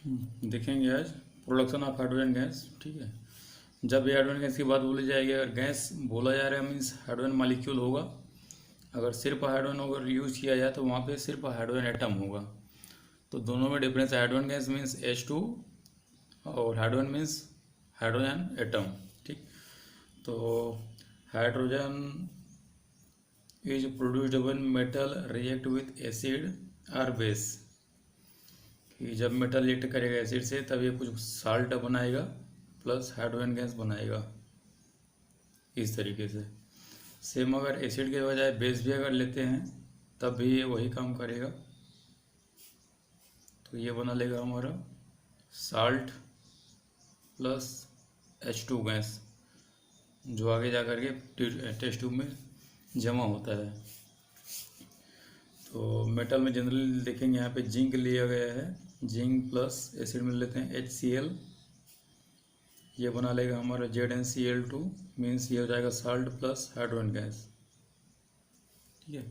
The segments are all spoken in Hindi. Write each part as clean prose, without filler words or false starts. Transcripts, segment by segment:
देखेंगे आज प्रोडक्शन ऑफ हाइड्रोजन गैस। ठीक है, जब भी हाइड्रोजन गैस की बात बोली जाएगी, अगर गैस बोला जा रहा है मीन्स हाइड्रोजन मालिक्यूल होगा। अगर सिर्फ हाइड्रोजन अगर यूज़ किया जाए तो वहाँ पे सिर्फ हाइड्रोजन एटम होगा। तो दोनों में डिफरेंस है। हाइड्रोजन गैस मीन्स H2 और हाइड्रोजन मीन्स हाइड्रोजन एटम। ठीक, तो hydrogen is produced when metal react with acid और बेस। कि जब मेटल रिएक्ट करेगा एसिड से तब ये कुछ साल्ट बनाएगा प्लस हाइड्रोजन गैस बनाएगा, इस तरीके से। सेम अगर एसिड के बजाय बेस भी अगर लेते हैं तब भी ये वही काम करेगा। तो ये बना लेगा हमारा साल्ट प्लस H2 गैस, जो आगे जा कर के टेस्ट ट्यूब में जमा होता है। तो मेटल में जनरली देखेंगे यहाँ पे जिंक लिया गया है, जिंक प्लस एसिड में लेते हैं HCl। ये बना लेगा हमारा ZnCl2, मीन्स ये हो जाएगा साल्ट प्लस हाइड्रोजन गैस। ठीक है,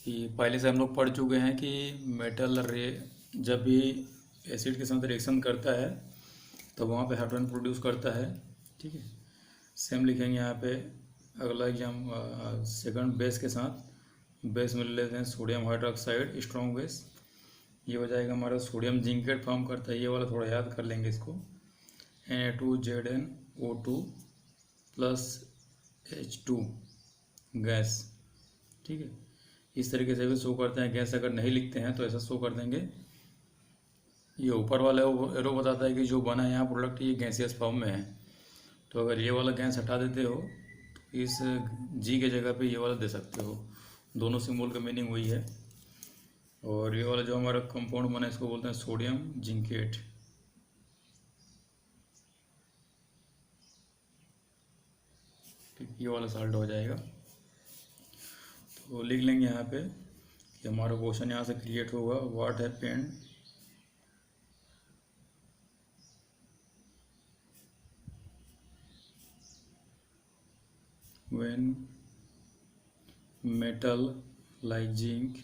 कि पहले से हम लोग पढ़ चुके हैं कि मेटल जब भी एसिड के साथ रिएक्शन करता है तो वहाँ पे हाइड्रोजन प्रोड्यूस करता है। ठीक है, सेम लिखेंगे यहाँ पे। अगला एग्जाम सेकंड बेस के साथ, बेस में लेते हैं सोडियम हाइड्रोक्साइड स्ट्रॉन्ग बेस। ये हो जाएगा हमारा सोडियम जिंकेट फॉर्म करता है, ये वाला थोड़ा याद कर लेंगे इसको। Na2ZnO2 plus H2 gas. ठीक है, इस तरीके से भी शो करते हैं गैस। अगर नहीं लिखते हैं तो ऐसा शो कर देंगे। ये ऊपर वाला एरो बताता है कि जो बना है यहाँ प्रोडक्ट ये गैसियस फॉर्म में है। तो अगर ये वाला गैस हटा देते हो तो इस जी के जगह पे ये वाला दे सकते हो। दोनों सिंबल का मीनिंग वही है। और ये वाला जो हमारा कंपाउंड बना है इसको बोलते हैं सोडियम जिंकेट। ठीक, ये वाला साल्ट हो जाएगा। तो लिख लेंगे यहाँ पे कि हमारा क्वेश्चन यहाँ से क्रिएट होगा, what happened when metal like zinc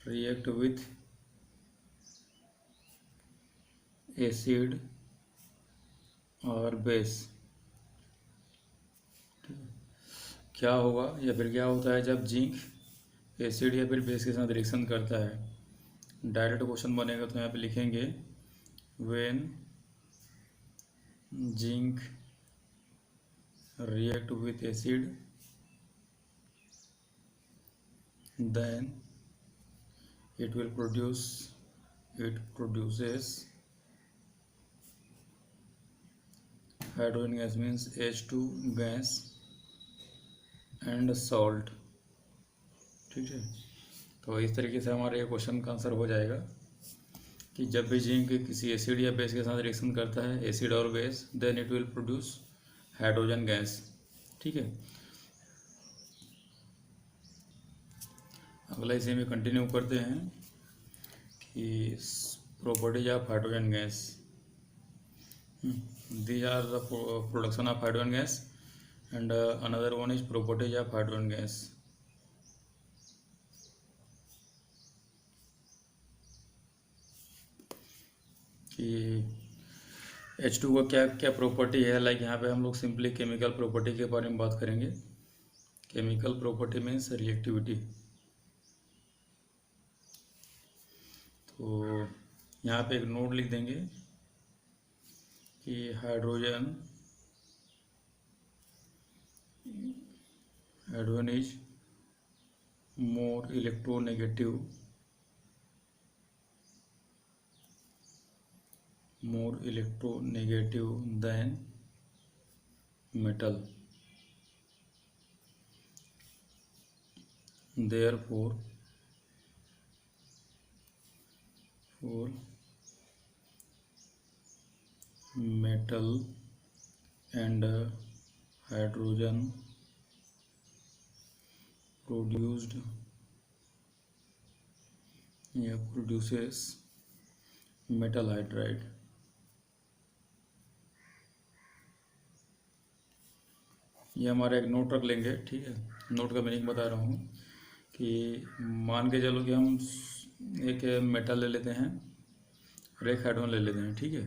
react with acid और बेस। क्या होगा या फिर क्या होता है जब जिंक एसिड या फिर बेस के साथ रिएक्शन करता है। डायरेक्ट क्वेश्चन बनेगा तो यहाँ पे लिखेंगे when zinc react with acid then it produces hydrogen gas means H2 gas and salt। ठीक है, तो इस तरीके से हमारे ये क्वेश्चन का आंसर हो जाएगा कि जब भी जिंक किसी एसिड या बेस के साथ रिएक्शन करता है, एसिड और base, then it will produce hydrogen gas. ठीक है, अगला इसे में कंटिन्यू करते हैं कि properties of hydrogen gas. These are the production of hydrogen gas and another one is properties of hydrogen gas. कि H2 का क्या क्या प्रॉपर्टी है। लाइक यहाँ पे हम लोग सिंपली केमिकल प्रॉपर्टी के बारे में बात करेंगे। Chemical property means reactivity. तो यहाँ पे एक नोट लिख देंगे कि hydrogen is more electronegative than metal, therefore metal and hydrogen produces metal hydride। ये हमारा एक नोट रख लेंगे। ठीक है, नोट का मीनिंग बता रहा हूँ कि मान के चलो कि हम एक मेटल ले लेते हैं और एक हाइड्रोजन ले लेते हैं, ठीक है।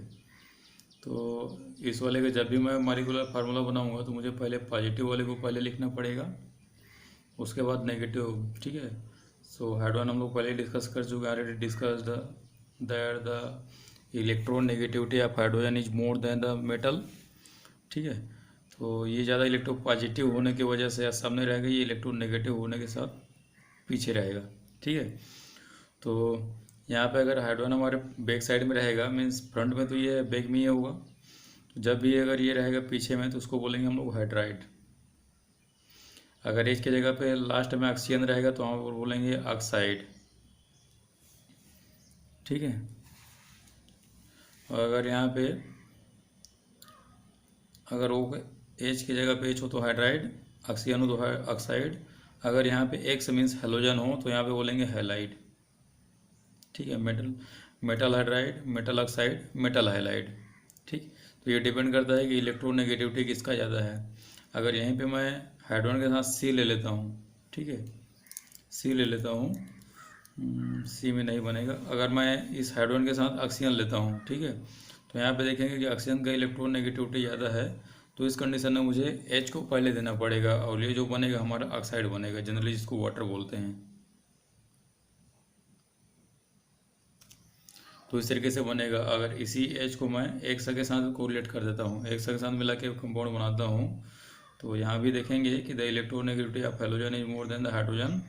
तो इस वाले का जब भी मैं मॉलिक्यूलर फार्मूला बनाऊंगा तो मुझे पहले पॉजिटिव वाले को पहले लिखना पड़ेगा, उसके बाद नेगेटिव, ठीक है। सो हाइड्रोजन हम लोग पहले डिस्कस कर चुके हैं, already discuss that the electron negativity of hydrogen is more than the metal, ठीक है। तो ये ज़्यादा इलेक्ट्रो पॉजिटिव होने की वजह से सामने रहेगा, ये इलेक्ट्रो नेगेटिव होने के साथ पीछे रहेगा, ठीक है। तो यहाँ पे अगर हाइड्रोजन हमारे बैक साइड में रहेगा, मीन्स फ्रंट में तो ये बैक में ही होगा, तो जब भी अगर ये रहेगा पीछे में तो उसको बोलेंगे हम लोग हाइड्राइड। अगर एच की जगह पे लास्ट में ऑक्सीजन रहेगा तो हम बोलेंगे ऑक्साइड, ठीक है। और अगर यहाँ पे अगर वो एच की जगह पे एच हो तो हाइड्राइड, ऑक्सीजन हो तो ऑक्साइड, अगर यहाँ पे एक्स मीन्स हेलोजन हो तो यहाँ पे बोलेंगे हैलाइड, ठीक है। Metal hydride, metal oxide, metal halide, ठीक। तो ये डिपेंड करता है कि इलेक्ट्रोनेगेटिविटी किसका ज़्यादा है। अगर यहीं पे मैं हाइड्रोजन के साथ सी ले लेता हूँ, ठीक है, सी ले लेता हूँ, सी में नहीं बनेगा। अगर मैं इस हाइड्रोजन के साथ ऑक्सीजन लेता हूँ, ठीक है, तो यहाँ पे देखेंगे कि ऑक्सीजन का इलेक्ट्रोनेगेटिविटी ज़्यादा है, तो इस कंडीशन में मुझे H को पहले देना पड़ेगा और ये जो बनेगा हमारा ऑक्साइड बनेगा, जनरली जिसको वाटर बोलते हैं। तो इस तरीके से बनेगा। अगर इसी H को मैं एक के साथ कोरिलेट कर देता हूँ, एक के साथ मिला के कंपाउंड बनाता हूँ, तो यहाँ भी देखेंगे कि the electronegativity of halogen is more than the hydrogen,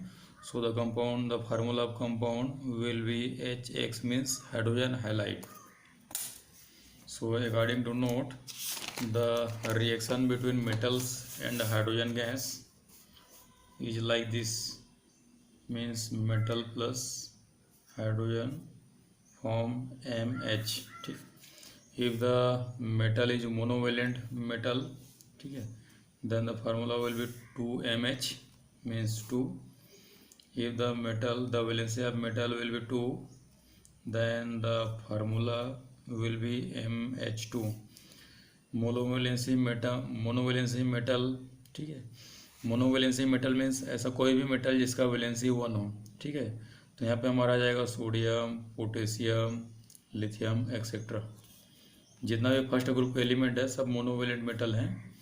so the compound, the formula of compound will be HX means hydrogen halide. So according to note, the reaction between metals and hydrogen gas is like this, means metal plus hydrogen form MH, ठीक। If the metal is monovalent metal, ठीक है, then the formula will be 2MH means 2. If the metal, the valency of metal will be 2, then the formula will be MH2। Monovalency metal, ठीक है। मोनोवेलेंसी मेटल मीन्स ऐसा कोई भी मेटल जिसका वैलेंसी 1 हो, ठीक है। तो यहाँ पे हमारा आ जाएगा सोडियम, पोटेशियम, लिथियम एक्सेट्रा। जितना भी फर्स्ट ग्रुप एलिमेंट है सब मोनोवेलेंट मेटल हैं।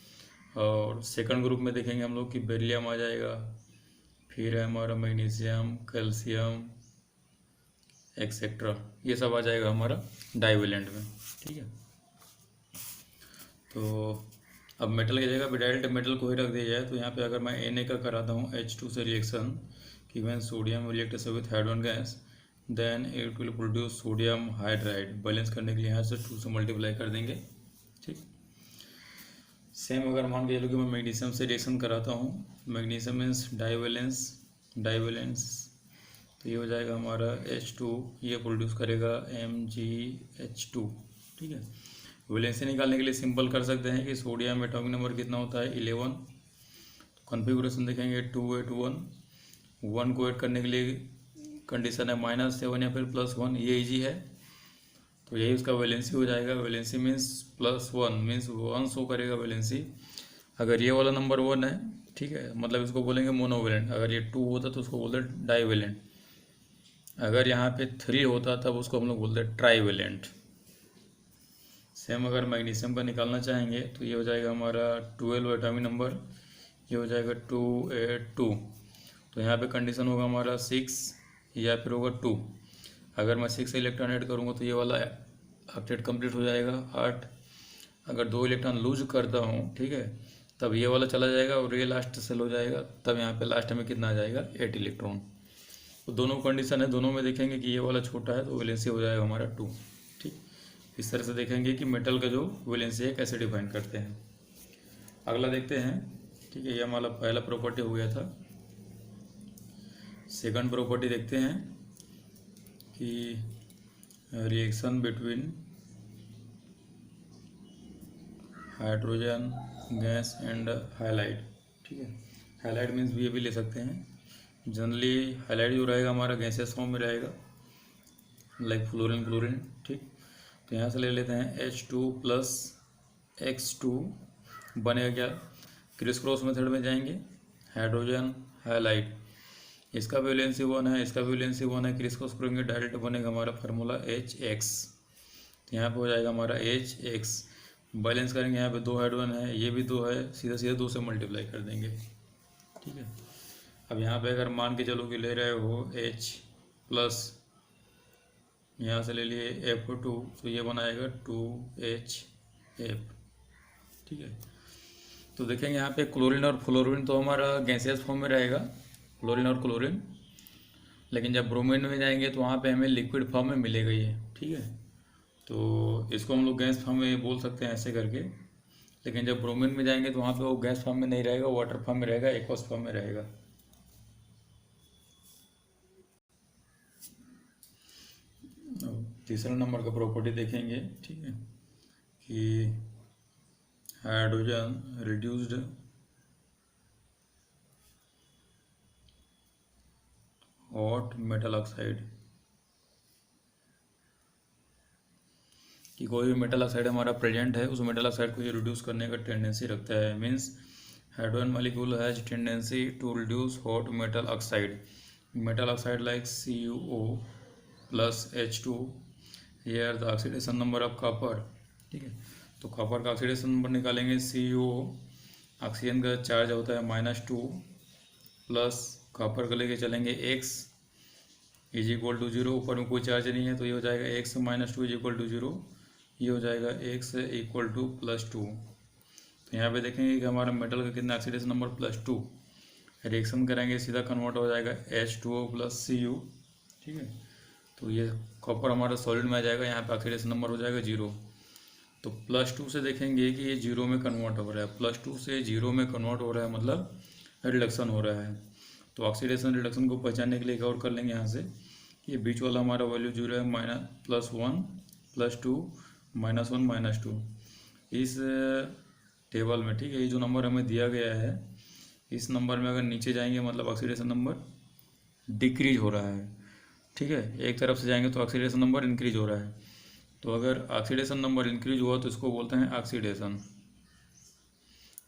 और सेकंड ग्रुप में देखेंगे हम लोग कि बेरिलियम आ जाएगा, फिर है हमारा मैग्नीशियम, कैल्शियम एक्सेट्रा, ये सब आ जाएगा हमारा डाइवेलेंट में, ठीक है। तो अब मेटल की जगह पे डायरेक्ट मेटल को ही रख दिया जाए तो यहाँ पे अगर मैं Na का कराता हूँ H2 से रिएक्शन कि when sodium react with hydrogen gas then it will produce sodium hydride. Balance करने के लिए यहाँ से 2 से मल्टीप्लाई कर देंगे, ठीक। सेम अगर मान के चलो कि मैं मैग्नीशियम से रिएक्शन कराता हूँ, मैग्नीशियम मीन्स डाइवेलेंस, तो ये हो जाएगा हमारा H2, ये प्रोड्यूस करेगा MgH2, ठीक है। वैलेंसी निकालने के लिए सिंपल कर सकते हैं कि सोडियम एटॉमिक नंबर कितना होता है 11, तो कॉन्फ़िगरेशन देखेंगे 281, 1 को ऐड करने के लिए कंडीशन है -7 या फिर +1, ये इजी है, तो यही उसका वैलेंसी हो जाएगा। वैलेंसी मीन्स +1 मीन्स 1 शो करेगा वैलेंसी। अगर ये वाला नंबर 1 है, ठीक है, मतलब इसको बोलेंगे मोनोवेलेंट। अगर ये 2 होता तो उसको बोलते डाइवेलेंट। अगर यहाँ पे 3 होता तब उसको हम लोग बोलते हैं ट्राईवेलेंट। सेम अगर मैग्नीशियम का निकालना चाहेंगे तो ये हो जाएगा हमारा 12 एटॉमिक नंबर, ये हो जाएगा 282। तो यहाँ पे कंडीशन होगा हमारा 6 या फिर होगा 2। अगर मैं 6 इलेक्ट्रॉन ऐड करूँगा तो ये वाला ऑक्टेट कंप्लीट हो जाएगा 8। अगर 2 इलेक्ट्रॉन लूज करता हूँ, ठीक है, तब ये वाला चला जाएगा और ये लास्ट सेल हो जाएगा, तब यहाँ पे लास्ट में कितना आ जाएगा 8 इलेक्ट्रॉन। तो दोनों कंडीशन है, दोनों में देखेंगे कि ये वाला छोटा है तो वैलेंसी हो जाएगा हमारा 2, ठीक। इस तरह से देखेंगे कि मेटल का जो वैलेंसी है कैसे डिफाइन करते हैं। अगला देखते हैं, ठीक है, ये हमारा पहला प्रॉपर्टी हो गया था। सेकंड प्रॉपर्टी देखते हैं कि reaction between hydrogen gas and highlight, ठीक है। हाइलाइट मीन्स ये भी ले सकते हैं। जनरली हाइलाइट जो रहेगा हमारा गैसेस फॉर्म में रहेगा, लाइक फ्लोरीन, ठीक। तो यहाँ से ले लेते हैं H2 + X2 बनेगा क्या, क्रिस क्रॉस मेथड में जाएंगे, हाइड्रोजन हाइलाइट, इसका वैलेंसी 1 है, इसका वैलेंसी 1 है, क्रिस क्रॉस करेंगे डायरेक्ट बनेगा हमारा फार्मूला HX। तो यहाँ पे हो जाएगा हमारा एच एक्स, बैलेंस करेंगे, यहाँ पे 2 हाइड्रोजन है, ये भी 2 है, सीधा सीधा 2 से मल्टीप्लाई कर देंगे। ठीक है, अब यहाँ पे अगर मान के चलो कि ले रहे हो H प्लस, यहाँ से ले लिए F2, तो ये बनाएगा 2HF। ठीक है, तो देखेंगे यहाँ पे क्लोरीन और फ्लोरीन तो हमारा गैसियस फॉर्म में रहेगा, क्लोरीन और क्लोरीन, लेकिन जब ब्रोमीन में जाएंगे तो वहाँ पे हमें लिक्विड फॉर्म में मिलेगा ये। ठीक है, तो इसको हम लोग गैस फॉर्म में बोल सकते हैं ऐसे करके, लेकिन जब ब्रोमीन में जाएंगे तो वहाँ पे वो गैस फॉर्म में नहीं रहेगा, वाटर फॉर्म में रहेगा, एक्वस फॉर्म में रहेगा। तीसरा नंबर का प्रॉपर्टी देखेंगे। ठीक है, कि hydrogen reduced hot metal oxide, कि कोई भी मेटल ऑक्साइड हमारा प्रेजेंट है, उस मेटल ऑक्साइड को ये रिड्यूस करने का टेंडेंसी रखता है। Means hydrogen molecule has tendency to reduce hot metal oxide like CuO plus H2। Here the oxidation number of copper. ठीक है, तो कॉपर का ऑक्सीडेशन नंबर निकालेंगे, CuO, ऑक्सीजन का चार्ज होता है -2 प्लस कॉपर को लेके चलेंगे X इज इक्वल टू 0, ऊपर में कोई चार्ज नहीं है तो ये हो जाएगा X -2 इज इक्वल टू 0, ये हो जाएगा X इक्वल टू +2। तो यहाँ पे देखेंगे कि हमारा मेटल का कितना ऑक्सीडेशन नंबर +2, रिएक्शन करेंगे सीधा कन्वर्ट हो जाएगा H2O प्लस Cu। ठीक है, तो ये कॉपर हमारा सॉलिड में आ जाएगा, यहाँ पे ऑक्सीडेशन नंबर हो जाएगा 0। तो +2 से देखेंगे कि ये 0 में कन्वर्ट हो रहा है, +2 से 0 में कन्वर्ट हो रहा है, मतलब रिडक्शन हो रहा है। तो ऑक्सीडेशन रिडक्शन को पहचानने के लिए एक और कर लेंगे यहाँ से, ये बीच वाला हमारा वैल्यू 0 है, -1 +2 -1 -2 इस टेबल में। ठीक है, ये जो नंबर हमें दिया गया है, इस नंबर में अगर नीचे जाएंगे मतलब ऑक्सीडेशन नंबर डिक्रीज हो रहा है। ठीक है, एक तरफ से जाएंगे तो ऑक्सीडेशन नंबर इंक्रीज हो रहा है, तो अगर ऑक्सीडेशन नंबर इंक्रीज हुआ तो इसको बोलते हैं ऑक्सीडेशन,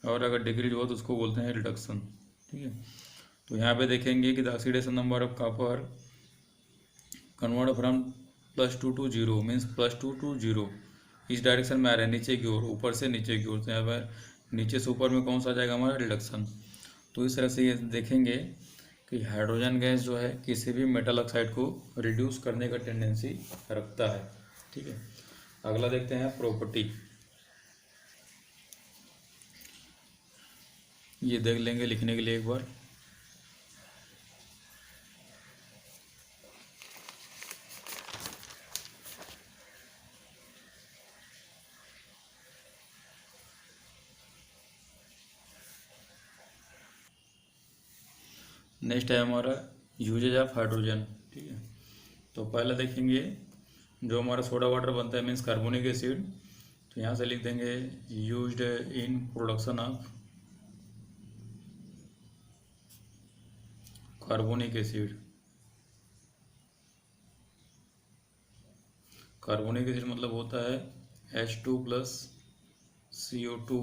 और अगर डिक्रीज हुआ तो उसको बोलते हैं रिडक्शन। ठीक है, तो यहाँ पे देखेंगे कि the oxidation number of copper convert from +2 to 0 means +2 to 0 इस डायरेक्शन में आ रहा है, नीचे की ओर, ऊपर से नीचे की ओर। तो यहाँ पर नीचे से ऊपर में कौन सा आ जाएगा हमारा, रिडक्शन। तो इस तरह से ये देखेंगे कि हाइड्रोजन गैस जो है किसी भी मेटल ऑक्साइड को रिड्यूस करने का टेंडेंसी रखता है। ठीक है, अगला देखते हैं प्रॉपर्टी, ये देख लेंगे लिखने के लिए एक बार। नेक्स्ट है हमारा यूजेज ऑफ हाइड्रोजन। ठीक है, तो पहले देखेंगे जो हमारा सोडा वाटर बनता है मीन्स कार्बोनिक एसिड, तो यहाँ से लिख देंगे used in production of carbonic acid. Carbonic acid मतलब होता है H2 plus CO2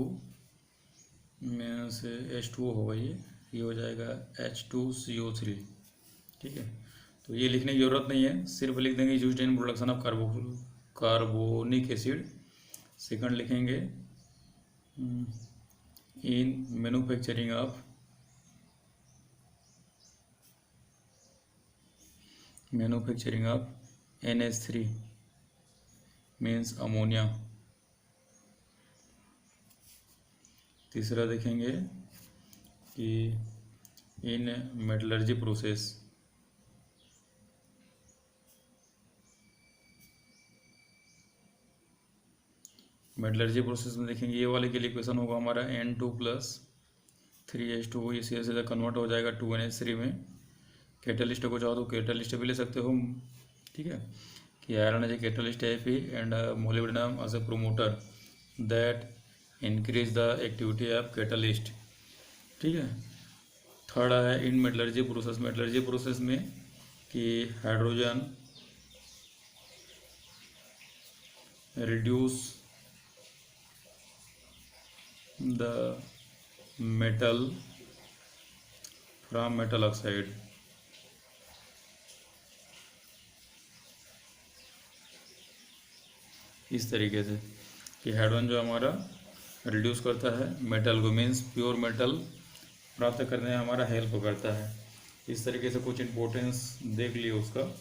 means H2O होगा, ये हो जाएगा H2CO3। ठीक है, तो ये लिखने की ज़रूरत नहीं है, सिर्फ लिख देंगे used in production of carbonic acid. Second लिखेंगे in manufacturing of NH3 means ammonia. तीसरा देखेंगे कि in metallurgy process, metallurgy process में देखेंगे ये वाले के लिए इक्वेशन होगा हमारा N2 प्लस 3H2O, ये सीधा सीधा कन्वर्ट हो जाएगा 2NH3 में। कैटलिस्ट को चाहो तो कैटलिस्ट भी ले सकते हो। ठीक है, कि आयरन एज ए कैटलिस्ट है and molybdenum as a promoter that increase the activity of catalyst. ठीक है, थर्ड है इन मेटलर्जी प्रोसेस में कि hydrogen reduce the metal from metal oxide. इस तरीके से कि Hadron जो हमारा रिड्यूस करता है मेटल को, मीन्स प्योर मेटल प्राप्त करने में हमारा हेल्प करता है। इस तरीके से कुछ इम्पोर्टेंस देख लिए उसका।